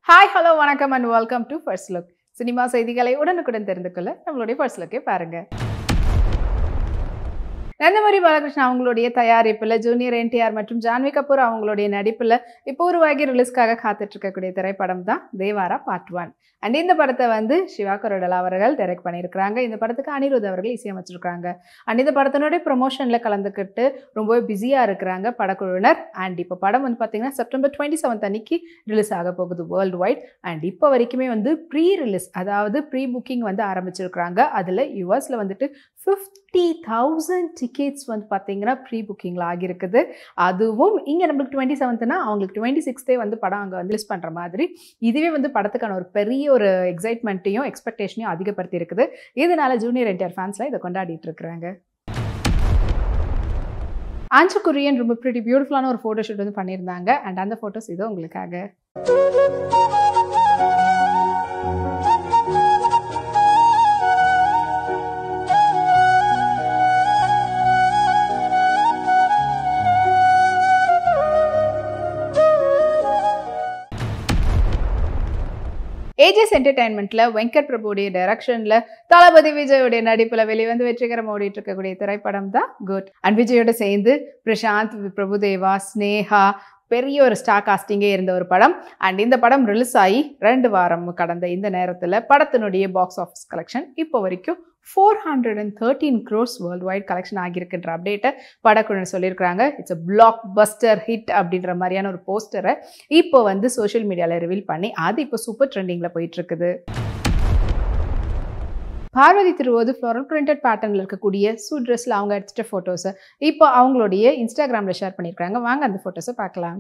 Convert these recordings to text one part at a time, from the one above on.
Hi hello வணக்கம் and welcome to first look. Cinema செய்திகளை உடனுக்குடன் தெரிந்து கொள்ள நம்மளுடைய ஃபர்ஸ்ட் லுக்கை பாருங்க. நந்தமூரி பாலகிருஷ்ணன் அவங்களுடைய தயாரிப்பில் ஜூனியர் என்டிஆர் மற்றும் ஜான்வி கபூர் அவங்களுடைய நடிப்பில் இப்போ உருவாகி ரிலீஸ்க்காக காத்துட்டு இருக்கக்கூடிய திரைப்படம் தான் தேவாரா பார்ட் 1. அண்ட் இந்த படத்தை வந்து சிவா கொரடலா அவர்கள் டைரக்ட் பண்ணியிருக்கிறாங்க. இந்த படத்துக்கு அனிருத் அவர்கள் இசையமைச்சிருக்காங்க. அண்ட் இந்த படத்தினுடைய ப்ரொமோஷனில் கலந்துக்கிட்டு ரொம்பவே பிஸியாக இருக்கிறாங்க படக்குழுவினர். அண்ட் இப்போ படம் வந்து பார்த்தீங்கன்னா செப்டம்பர் 27 அன்னைக்கு ரிலீஸ் ஆக போகுது வேர்ல்டு வைட். அண்ட் இப்போ வரைக்குமே வந்து ப்ரீ ரிலீஸ், அதாவது ப்ரீ புக்கிங் வந்து ஆரம்பிச்சிருக்கிறாங்க. அதில் யூஎஸில் வந்துட்டு 50,000 டிக்கெட்ஸ் வந்து பார்த்தீங்கன்னா ப்ரீ புக்கிங்கில் ஆகியிருக்குது. அதுவும் இங்கே நம்மளுக்கு 27னா அவங்களுக்கு 26 வந்து படம் அங்கே வந்து ரிலீஸ் பண்ணுற மாதிரி. இதுவே வந்து படத்துக்கான ஒரு பெரிய ஒரு எக்ஸைட்மெண்ட்டையும் எக்ஸ்பெக்டேஷனையும் அதிகப்படுத்தி இருக்குது. இதனால ஜூனியர் என்டிஆர் ஃபேன்ஸ்லாம் இதை கொண்டாடிட்டு இருக்கிறாங்க. ஆஞ்சு குரியன் ரொம்ப பிரிட்டி பியூட்டிஃபுல்லான ஒரு ஃபோட்டோ ஷூட் வந்து பண்ணியிருந்தாங்க. அண்ட் அந்த ஃபோட்டோஸ் இது உங்களுக்காக. ஏஜஸ் என்டர்டைன்மெண்ட்ல வெங்கட் பிரபுடைய டைரக்ஷன்ல தளபதி விஜயோடைய நடிப்புல வெளிவந்து வெற்றிகரமாக ஓடிட்டு இருக்கக்கூடிய திரைப்படம் தான் குட். அண்ட் விஜயோட சேர்ந்து பிரசாந்த், பிரபுதேவா, ஸ்னேகா, பெரிய ஒரு ஸ்டார் காஸ்டிங்கே இருந்த ஒரு படம். அண்ட் இந்த படம் ரிலீஸ் ஆகி 2 வாரம் கடந்த இந்த நேரத்தில் படத்தினுடைய பாக்ஸ் ஆஃபீஸ் கலெக்ஷன் இப்போ வரைக்கும் 413 crores வேர்ல்டு வைட் கலெக்ஷன் ஆகியிருக்குன்ற அப்டேட்டை படக்குழு சொல்லியிருக்கிறாங்க. It's a black Bastar hit அப்படின்ற மாதிரியான ஒரு போஸ்டரை இப்போ வந்து சோஷியல் மீடியாவில் ரிவீல் பண்ணி அது இப்போ சூப்பர் ட்ரெண்டிங்கில் போயிட்டு இருக்குது. பார்வதி திருவோது ஃப்ளோரல் பிரிண்டட் பேட்டர்னில் இருக்கக்கூடிய சூட் ட்ரெஸ்ஸில் அவங்க எடுத்துட்ட ஃபோட்டோஸை இப்போ அவங்களுடைய இன்ஸ்டாகிராமில் ஷேர் பண்ணியிருக்காங்க. வாங்க அந்த ஃபோட்டோஸை பார்க்கலாம்.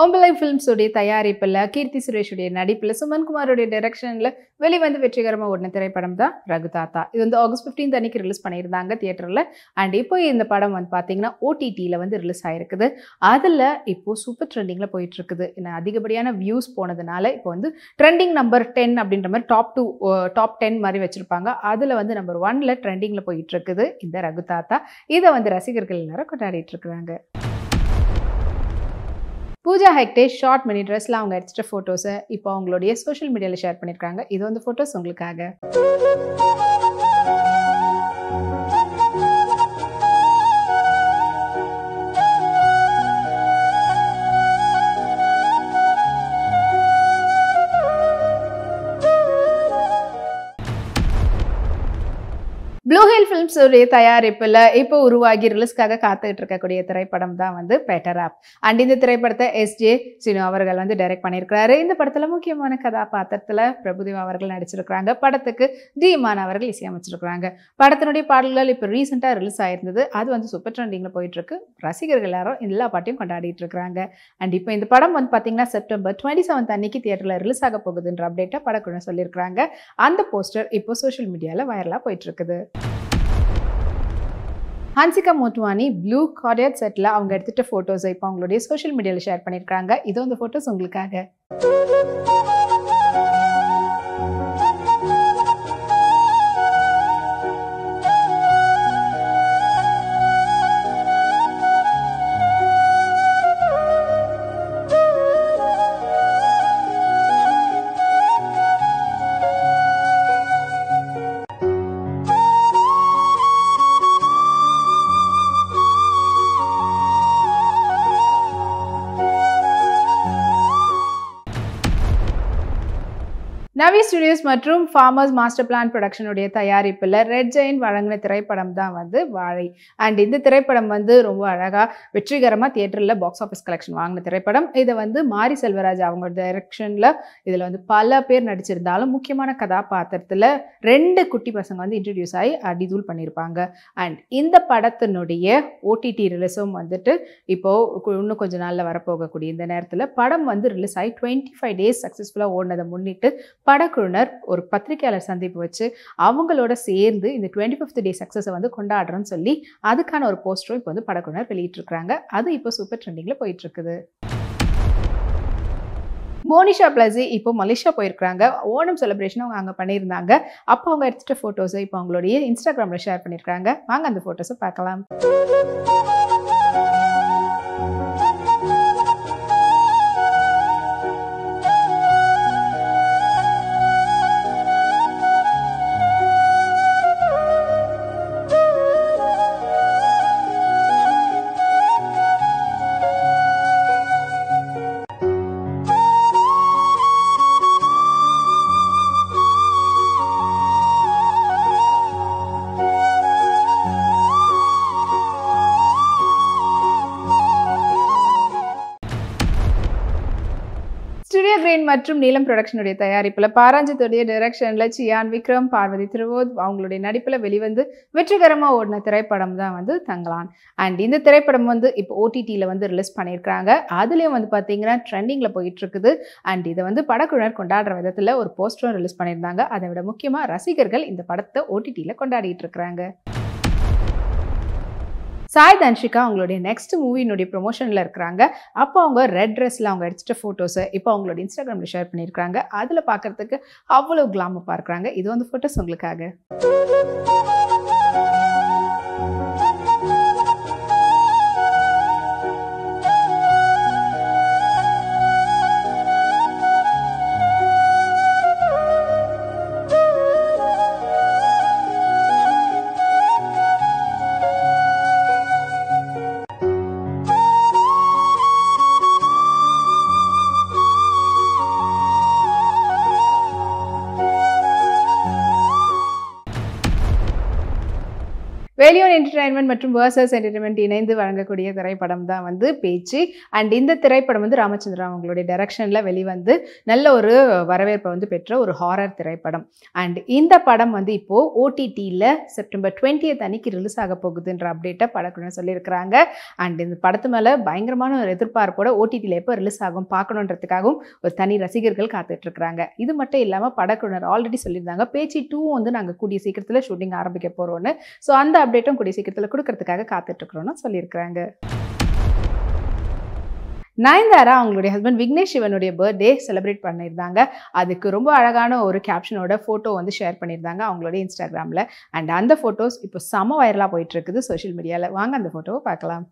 ஓம்பலை ஃபிலிம்ஸுடைய தயாரிப்பில் கீர்த்தி சுரேஷுடைய நடிப்பில் சுமன்குமாரோடைய டைரக்ஷனில் வெளிவந்து வெற்றிகரமாக ஓடின திரைப்படம் தான் ரகுதாத்தா. இது வந்து ஆகஸ்ட் 15 அன்னைக்கு ரிலீஸ் பண்ணியிருந்தாங்க தியேட்டரில். அண்ட் இப்போ இந்த படம் வந்து பார்த்தீங்கன்னா ஓடிடியில் வந்து ரிலீஸ் ஆகிருக்குது. அதில் இப்போது சூப்பர் ட்ரெண்டிங்கில் போயிட்டுருக்குது. ஏன்னா அதிகப்படியான வியூஸ் போனதுனால இப்போ வந்து ட்ரெண்டிங் நம்பர் 10 அப்படின்ற மாதிரி டாப் 10 மாதிரி வச்சுருப்பாங்க. அதில் வந்து நம்பர் 1ல் ட்ரெண்டிங்கில் போயிட்டுருக்குது இந்த ரகுதாத்தா. இதை வந்து ரசிகர்கள் எல்லாரும் கொண்டாடிட்டு இருக்கிறாங்க. பூஜா ஹெக்டே ஷார்ட் மினி ட்ரெஸ்ல அவங்க எடுத்துட்ட ஃபோட்டோஸை இப்போ அவங்களுடைய சோஷியல் மீடியாவில் ஷேர் பண்ணியிருக்காங்க. இது வந்து ஃபோட்டோஸ் உங்களுக்காக. ப்ளூ ஹில் ஃபிலிம்ஸ் உடைய தயாரிப்பில் இப்போ உருவாகி ரிலீஸ்க்காக காத்துக்கிட்டு இருக்கக்கூடிய திரைப்படம் தான் வந்து பெட்டர் ஆப். அண்ட் இந்த திரைப்படத்தை எஸ்ஜே சினு அவர்கள் வந்து டைரக்ட் பண்ணியிருக்கிறாரு. இந்த படத்தில் முக்கியமான கதாபாத்திரத்தில் பிரபுதேவா அவர்கள் நடிச்சிருக்கிறாங்க. படத்துக்கு தீமான் அவர்கள் இசையமைச்சிருக்கிறாங்க. படத்தினுடைய பாடல்கள் இப்போ ரீசெண்டாக ரிலீஸ் ஆயிருந்தது. அது வந்து சூப்பர் ட்ரெண்டிங்கில் போயிட்டுருக்கு. ரசிகர்கள் எல்லாரும் எல்லா பாட்டையும் கொண்டாடிட்டு இருக்கிறாங்க. அண்ட் இப்போ இந்த படம் வந்து பார்த்தீங்கன்னா செப்டம்பர் 27 அன்னைக்கு தியேட்டரில் ரிலீஸ் ஆக போகுதுன்ற அப்டேட்டை படக்குழு சொல்லியிருக்கிறாங்க. அந்த போஸ்டர் இப்போ சோஷியல் மீடியாவில் வைரலாக போயிட்டுருக்குது. ஹன்சிகா மோட்வானி ப்ளூ கார்டியட் செட்டில் அவங்க எடுத்துகிட்ட ஃபோட்டோஸை இப்போ அவங்களுடைய சோஷியல் மீடியாவில் ஷேர் பண்ணியிருக்காங்க. இதோ அந்த ஃபோட்டோஸ் உங்களுக்காக. நவி ஸ்டுடியோஸ் மற்றும் ஃபார்மர்ஸ் மாஸ்டர் பிளான் ப்ரொடக்ஷனுடைய தயாரிப்பில் ரெட் ஜெயின் வழங்கின திரைப்படம் தான் வந்து வாழை. அண்ட் இந்த திரைப்படம் வந்து ரொம்ப அழகாக வெற்றிகரமாக தியேட்டரில் பாக்ஸ் ஆஃபீஸ் கலெக்ஷன் வாங்கின திரைப்படம். இதை வந்து மாரி செல்வராஜ் அவங்க டைரக்ஷனில் இதில் வந்து பல பேர் நடிச்சிருந்தாலும் முக்கியமான கதாபாத்திரத்தில் 2 குட்டி பசங்க வந்து இன்ட்ரடியூஸ் ஆகி அடிதூள் பண்ணியிருப்பாங்க. அண்ட் இந்த படத்தினுடைய ஓடிடி ரிலீஸும் வந்துட்டு இப்போது இன்னும் கொஞ்சம் நாளில் வரப்போகக்கூடிய இந்த நேரத்தில் படம் வந்து ரிலீஸ் ஆகி 25 days சக்ஸஸ்ஃபுல்லாக ஓடினதை முன்னிட்டு படக்குழுவினர் ஒரு பத்திரிகையாளர் சந்திப்பு வச்சு அவங்களோட சேர்ந்து இந்த 25th டே சக்ஸஸை வந்து கொண்டாடுறோன்னு சொல்லி அதுக்கான ஒரு போஸ்டரும் இப்போ வந்து படக்குழுவினர் வெளியிட்டிருக்கிறாங்க. அது இப்போ சூப்பர் ட்ரெண்டிங்கில் போயிட்டு இருக்குது. மோனிஷா பிளஸி இப்போ மலேசியா போயிருக்காங்க. ஓணம் செலிப்ரேஷன் அவங்க அங்கே பண்ணியிருந்தாங்க. அப்போ அவங்க எடுத்துட்ட ஃபோட்டோஸை இப்போ அவங்களுடைய இன்ஸ்டாகிராமில் ஷேர் பண்ணியிருக்காங்க. வாங்க அந்த ஃபோட்டோஸை பார்க்கலாம். ஸ்டுடியோ கிரீன் மற்றும் நீலம் ப்ரொடக்ஷனுடைய தயாரிப்பில் பாராஞ்சித்துடைய டைரக்ஷனில் சியான் விக்ரம், பார்வதி திருவோத் அவங்களுடைய நடிப்பில் வெளிவந்து வெற்றிகரமாக ஓடின திரைப்படம் தான் வந்து தங்கலான். அண்ட் இந்த திரைப்படம் வந்து இப்போ ஓடிடியில் வந்து ரிலீஸ் பண்ணியிருக்காங்க. அதுலேயும் வந்து பார்த்தீங்கன்னா ட்ரெண்டிங்கில் போயிட்டு இருக்குது. அண்ட் இதை வந்து படக்குழுவினர் கொண்டாடுற விதத்தில் ஒரு போஸ்டரும் ரிலீஸ் பண்ணியிருந்தாங்க. அதை விட முக்கியமாக ரசிகர்கள் இந்த படத்தை ஓடிடியில் கொண்டாடிட்டு இருக்கிறாங்க. சாய் தன்ஷிகா அவங்களுடைய நெக்ஸ்ட் மூவினுடைய ப்ரொமோஷனில் இருக்கிறாங்க. அப்போ அவங்க ரெட் ட்ரெஸ்ஸில் அவங்க எடுத்துட்ட ஃபோட்டோஸை இப்போ அவங்களோட இன்ஸ்டாகிராமில் ஷேர் பண்ணியிருக்காங்க. அதில் பார்க்குறதுக்கு அவ்வளோ கிளாமப்பாக இருக்கிறாங்க. இது வந்து ஃபோட்டோஸ் உங்களுக்காக. வேலியோன் என்டர்டைன்மெண்ட் மற்றும் வேர்சஸ் என்டர்டைன்மெண்ட் இணைந்து வழங்கக்கூடிய திரைப்படம் தான் வந்து பேச்சு. அண்ட் இந்த திரைப்படம் வந்து ராமச்சந்திரன் அவங்களுடைய டைரக்ஷனில் வெளிவந்து நல்ல ஒரு வரவேற்பை வந்து பெற்ற ஒரு ஹாரர் திரைப்படம். அண்ட் இந்த படம் வந்து இப்போது ஓடிடியில் செப்டம்பர் 20th அன்னைக்கு ரிலீஸ் ஆக போகுதுன்ற அப்டேட்டை படக்குழுவினர் சொல்லியிருக்கிறாங்க. அண்ட் இந்த படத்து மேலே பயங்கரமான ஒரு எதிர்பார்ப்போட ஓடிடியில் எப்போ ரிலீஸ் ஆகும் பார்க்கணுன்றதுக்காகவும் ஒரு தனி ரசிகர்கள் காத்துட்ருக்குறாங்க. இது மட்டும் இல்லாமல் படக்குழுவினர் ஆல்ரெடி சொல்லியிருந்தாங்க பேச்சு 2 வந்து நாங்கள் கூடிய சீக்கிரத்தில் ஷூட்டிங் ஆரம்பிக்க போகிறோன்னு. ஸோ அந்த அப்டேட்டும் கூடிய சீக்கிரத்தில் கொடுக்கறதுக்காக காத்துட்ருக்குறோன்னு சொல்லியிருக்கிறாங்க. நயன்தாரா அவங்களுடைய ஹஸ்பண்ட் விக்னேஷ் சிவனுடைய பர்த்டே செலிப்ரேட் பண்ணியிருந்தாங்க. அதுக்கு ரொம்ப அழகான ஒரு கேப்ஷனோட ஃபோட்டோ வந்து ஷேர் பண்ணியிருந்தாங்க அவங்களுடைய இன்ஸ்டாகிராமில். அண்ட் அந்த ஃபோட்டோஸ் இப்போ செம வைரலாக போயிட்டு இருக்குது சோஷியல் மீடியாவில். வாங்க அந்த ஃபோட்டோவை பார்க்கலாம்.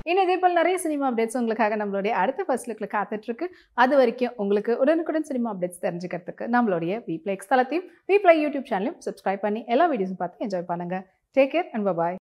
இன்னும் இதே போல் நிறைய சினிமா அப்டேட்ஸ் உங்களுக்காக நம்மளுடைய அடுத்த ஃபர்ஸ்ட் லுக்கில் காத்துட்ருக்கு. அது வரைக்கும் உங்களுக்கு உடனுக்குடன் சினிமா அப்டேட்ஸ் தெரிஞ்சுக்கிறதுக்கு நம்மளுடைய விப்ளே எக்ஸ் தளத்தையும் விப்ளே யூடியூப் சேனலையும் சப்ஸ்கிரைப் பண்ணி எல்லா வீடியோஸும் பார்த்து என்ஜாய் பண்ணுங்கள். Take care and bye.